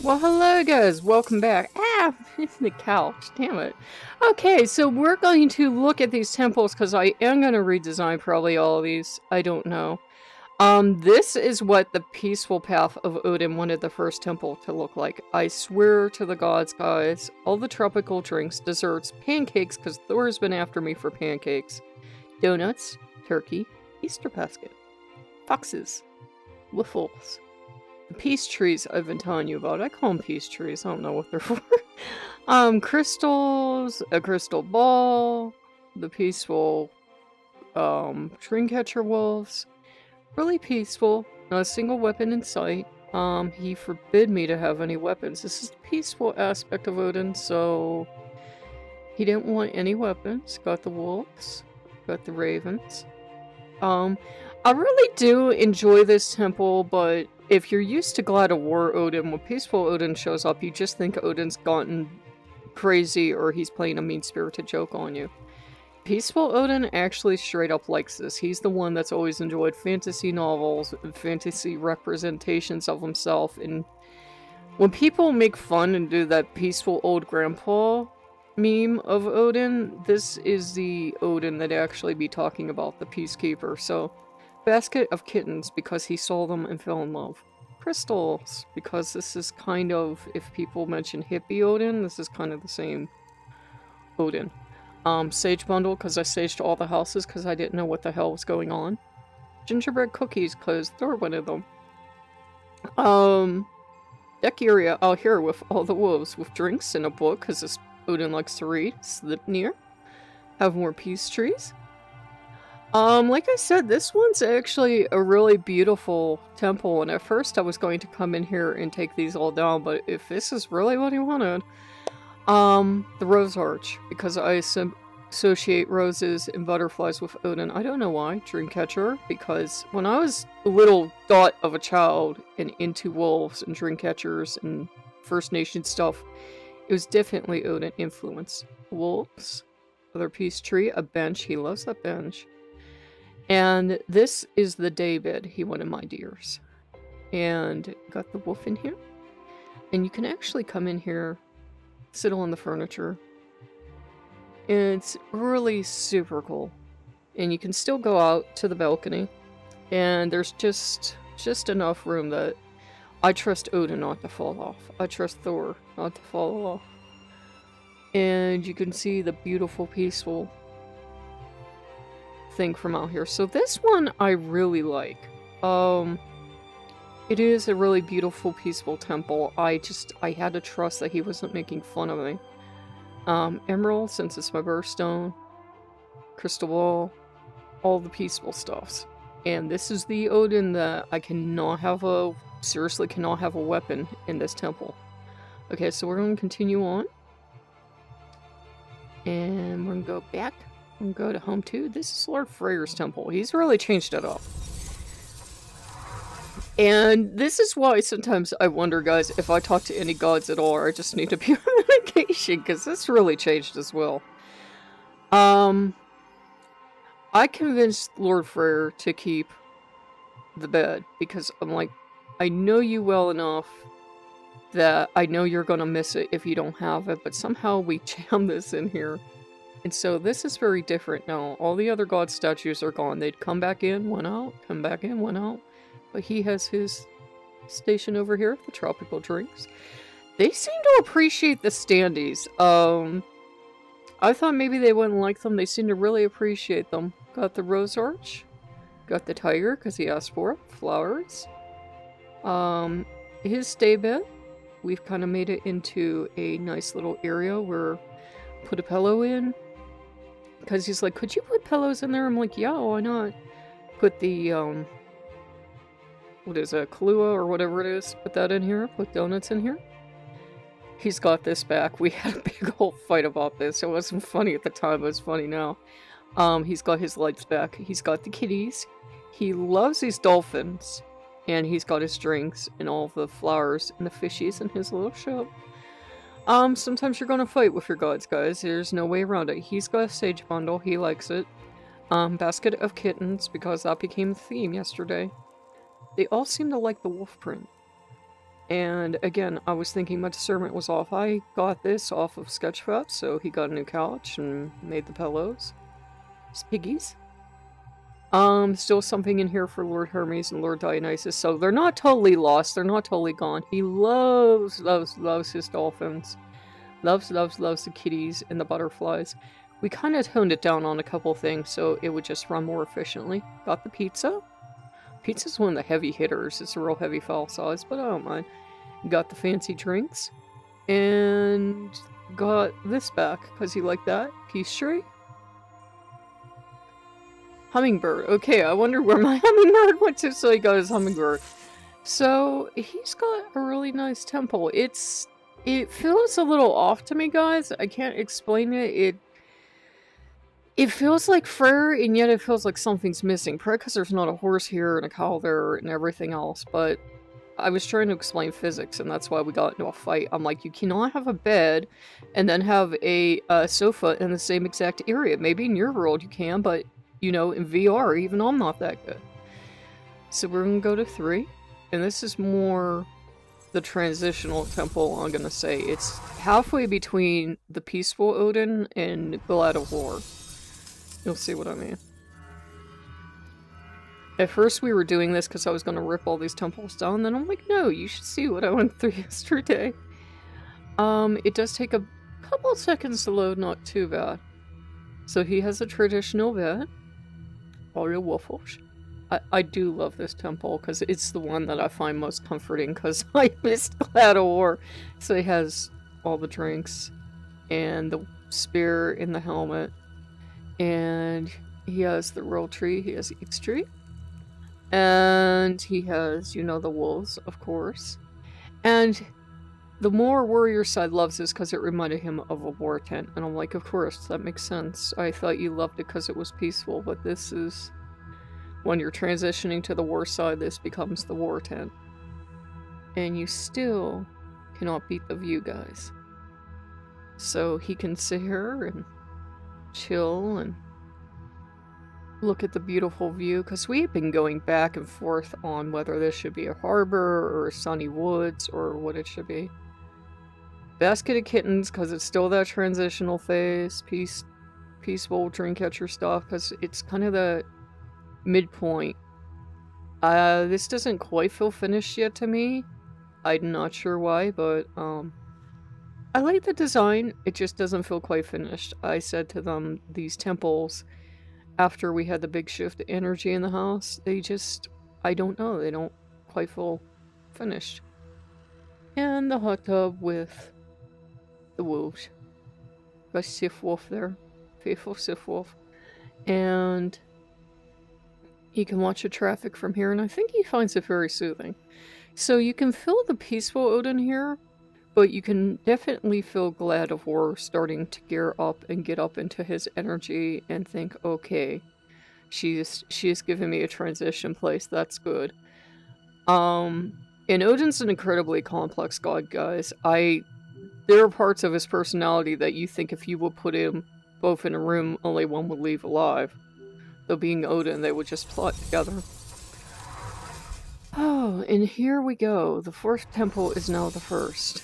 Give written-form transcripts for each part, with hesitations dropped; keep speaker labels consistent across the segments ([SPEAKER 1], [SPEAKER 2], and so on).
[SPEAKER 1] Well, hello guys, welcome back. Ah, the couch, damn it. Okay, so we're going to look at these temples because I am going to redesign probably all of these. I don't know. This is what the peaceful path of Odin wanted the first temple to look like. I swear to the gods, guys. All the tropical drinks, desserts, pancakes, because Thor's been after me for pancakes. Donuts, turkey, Easter basket, foxes, waffles. The peace trees I've been telling you about. I call them peace trees. I don't know what they're for. Crystals, a crystal ball, the peaceful, dream catcher wolves. Really peaceful. Not a single weapon in sight. He forbid me to have any weapons. This is the peaceful aspect of Odin, so he didn't want any weapons. Got the wolves. Got the ravens. I really do enjoy this temple, but if you're used to God of War Odin, when Peaceful Odin shows up, you just think Odin's gotten crazy or he's playing a mean-spirited joke on you. Peaceful Odin actually straight up likes this. He's the one that's always enjoyed fantasy novels and fantasy representations of himself, and when people make fun and do that peaceful old grandpa meme of Odin, this is the Odin that actually be talking about the Peacekeeper. So, basket of kittens because he saw them and fell in love. Crystals, because this is kind of, if people mention hippie Odin, this is kind of the same Odin. Sage bundle, because I saged all the houses because I didn't know what the hell was going on. Gingerbread cookies, because Thor wanted them. Deck area out here with all the wolves, with drinks and a book, because this Odin likes to read. Slipnir. Have more peace trees. Like I said, this one's actually a really beautiful temple, and at first I was going to come in here and take these all down, but if this is really what he wanted, the Rose Arch, because I associate roses and butterflies with Odin. I don't know why. Dreamcatcher, because when I was a little dot of a child and into wolves and dreamcatchers and First Nation stuff, it was definitely Odin influence. Wolves, other peace tree, a bench. He loves that bench. And this is the daybed he wanted, my dears. And got the wolf in here. And you can actually come in here, sit on the furniture. And it's really super cool. And you can still go out to the balcony. And there's just enough room that I trust Odin not to fall off. I trust Thor not to fall off. And you can see the beautiful, peaceful thing from out here. So this one I really like. It is a really beautiful, peaceful temple. I had to trust that he wasn't making fun of me. Emerald, since it's my birthstone. Crystal ball. All the peaceful stuffs. And this is the Odin that I cannot have seriously cannot have a weapon in this temple. Okay, so we're going to continue on. And we're going to go back. And go to home 2. This is Lord Freyr's temple. He's really changed it up. And this is why sometimes I wonder, guys, if I talk to any gods at all, or I just need to be on medication, because this really changed as well. I convinced Lord Freyr to keep the bed, because I'm like, I know you well enough that I know you're gonna miss it if you don't have it, but somehow we jammed this in here. And so this is very different now. All the other god statues are gone. They'd come back in, went out, come back in, went out. But he has his station over here, the tropical drinks. They seem to appreciate the standees. I thought maybe they wouldn't like them. They seem to really appreciate them. Got the Rose Arch. Got the tiger, because he asked for it. Flowers. His stay bed. We've kind of made it into a nice little area where put a pillow in. Because he's like, could you put pillows in there? I'm like, yeah, why not? Put the, what is it, Kahlua or whatever it is. Put that in here. Put donuts in here. He's got this back. We had a big old fight about this. It wasn't funny at the time, but it's funny now. He's got his lights back. He's got the kitties. He loves these dolphins. And he's got his drinks and all the flowers and the fishies in his little shop. Sometimes you're gonna fight with your gods, guys. There's no way around it. He's got a sage bundle. He likes it. Basket of kittens, because that became the theme yesterday. They all seem to like the wolf print. And again, I was thinking my discernment was off. I got this off of Sketchfab, so he got a new couch and made the pillows. It's piggies. Still something in here for Lord Hermes and Lord Dionysus, so they're not totally lost. They're not totally gone. He loves his dolphins. Loves the kitties and the butterflies. We kind of toned it down on a couple things so it would just run more efficiently. Got the pizza. Pizza's one of the heavy hitters. It's a real heavy file size, but I don't mind. Got the fancy drinks. And got this back, because he liked that. Peace tree. Hummingbird. Okay, I wonder where my hummingbird went to, so he got his hummingbird. So, he's got a really nice temple. It feels a little off to me, guys. I can't explain it. It feels like fur, and yet it feels like something's missing. Probably because there's not a horse here and a cow there and everything else, but I was trying to explain physics, and that's why we got into a fight. I'm like, you cannot have a bed and then have a sofa in the same exact area. Maybe in your world you can, but, you know, in VR, even I'm not that good. So we're going to go to 3, and this is more the transitional temple, I'm going to say. It's halfway between the peaceful Odin and God of War. You'll see what I mean. At first we were doing this because I was going to rip all these temples down, then I'm like, no, you should see what I went through yesterday. It does take a couple seconds to load, not too bad. So he has a traditional bed. All your waffles. I do love this temple because it's the one that I find most comforting because I missed God of War. So he has all the drinks and the spear in the helmet. And he has the royal tree. He has the X tree. And he has, you know, the wolves, of course. And the more warrior side loves this because it reminded him of a war tent. And I'm like, of course, that makes sense. I thought you loved it because it was peaceful, but this is... When you're transitioning to the war side, this becomes the war tent. And you still cannot beat the view, guys. So he can sit here and chill and look at the beautiful view, because we've been going back and forth on whether this should be a harbor or sunny woods or what it should be. Basket of kittens, because it's still that transitional phase. Peaceful dreamcatcher stuff, because it's kind of the midpoint. This doesn't quite feel finished yet to me. I'm not sure why, but I like the design. It just doesn't feel quite finished. I said to them, these temples, after we had the big shift of energy in the house, they just, I don't know, they don't quite feel finished. And the hot tub with the wolves. Got Sif Wolf there. Faithful Sif Wolf. And he can watch the traffic from here, and I think he finds it very soothing. So you can feel the peaceful Odin here, but you can definitely feel God of War starting to gear up and get up into his energy and think, okay, she is giving me a transition place, that's good. And Odin's an incredibly complex god, guys. There are parts of his personality that you think if you would put him both in a room, only one would leave alive. Though being Odin, they would just plot together. Oh, and here we go. The 4th temple is now the 1st.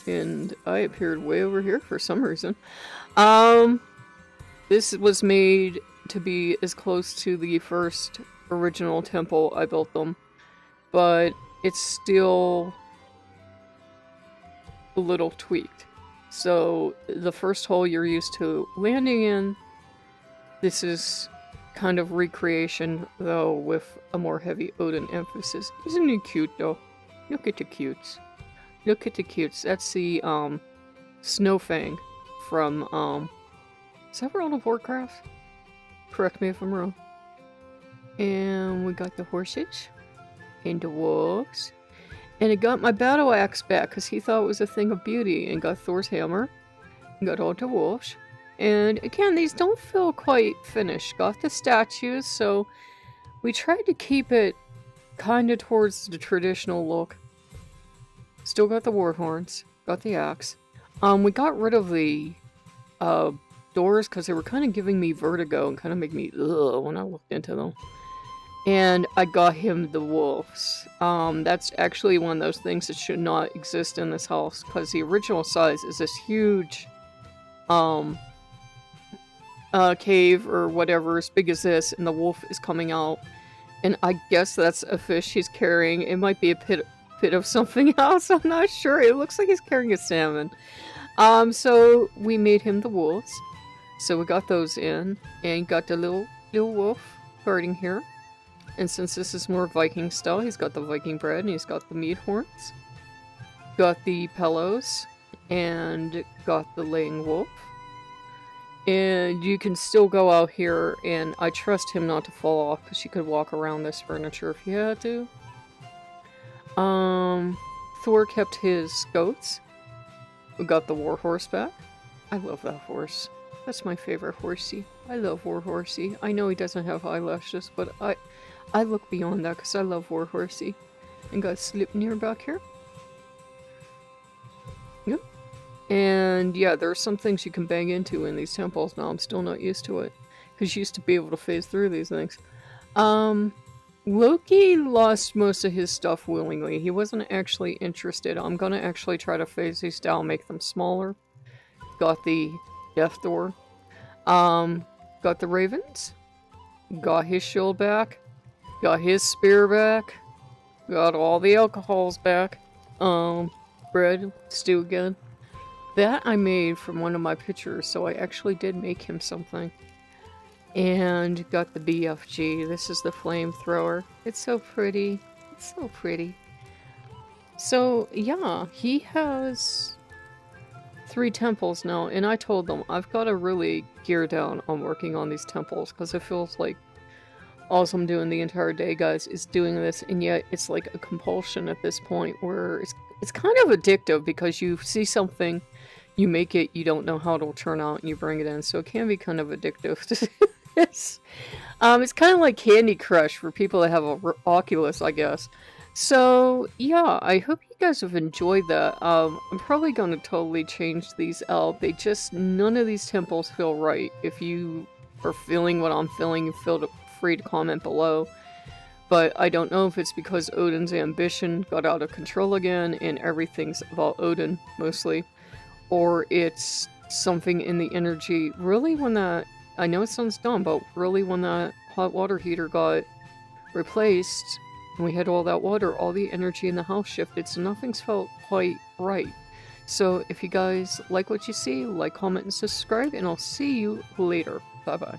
[SPEAKER 1] And I appeared way over here for some reason. This was made to be as close to the 1st original temple I built them. But it's still a little tweaked. So the first hole you're used to landing in, this is kind of recreation, though, with a more heavy Odin emphasis. Isn't he cute, though? Look at the cutes. Look at the cutes. That's the, Snowfang from, is that World of Warcraft? Correct me if I'm wrong. And we got the horses. And the wolves. And it got my battle axe back, because he thought it was a thing of beauty, and got Thor's hammer. And got all the wolves. And again, these don't feel quite finished. Got the statues, so we tried to keep it kind of towards the traditional look. Still got the war horns, got the axe. We got rid of the doors because they were kind of giving me vertigo and kind of make me ugh when I looked into them. And I got him the wolves. That's actually one of those things that should not exist in this house, because the original size is this huge cave or whatever, as big as this, and the wolf is coming out. And I guess that's a fish he's carrying. It might be a pit of something else, I'm not sure. It looks like he's carrying a salmon. So we made him the wolves. So we got those in, and got the little wolf guarding here. And since this is more Viking style, he's got the Viking bread, and he's got the meat horns. Got the pillows, and got the laying wolf. And you can still go out here, and I trust him not to fall off, because you could walk around this furniture if you had to. Thor kept his goats. We got the war horse back. I love that horse. That's my favorite horsey. I love War Horsey. I know he doesn't have eyelashes, but I look beyond that because I love War Horsey. And got Sleipnir back here. Yep. And yeah, there are some things you can bang into in these temples now. I'm still not used to it. Because you used to be able to phase through these things. Loki lost most of his stuff willingly. He wasn't actually interested. I'm gonna actually try to phase these down, make them smaller. Got the Death Door. Got the ravens. Got his shield back. Got his spear back. Got all the alcohols back. Bread, stew again. That I made from one of my pictures, so I actually did make him something. And got the BFG. This is the flamethrower. It's so pretty. It's so pretty. So, yeah, he has 3 temples now, and I told them I've got to really gear down on working on these temples, because it feels like all I'm doing the entire day, guys, is doing this, and yet it's like a compulsion at this point where it's kind of addictive, because you see something, you make it, you don't know how it'll turn out, and you bring it in, so it can be kind of addictive to do this. It's kind of like Candy Crush for people that have a Oculus, I guess. So, yeah, I hope you guys have enjoyed that. I'm probably going to totally change these out. None of these temples feel right. If you are feeling what I'm feeling, feel free to comment below. But I don't know if it's because Odin's ambition got out of control again and everything's about Odin, mostly. Or it's something in the energy. Really, when that... I know it sounds dumb, but really when that hot water heater got replaced... and we had all that water, all the energy in the house shifted, so nothing's felt quite right. So if you guys like what you see, like, comment, and subscribe, and I'll see you later. Bye-bye.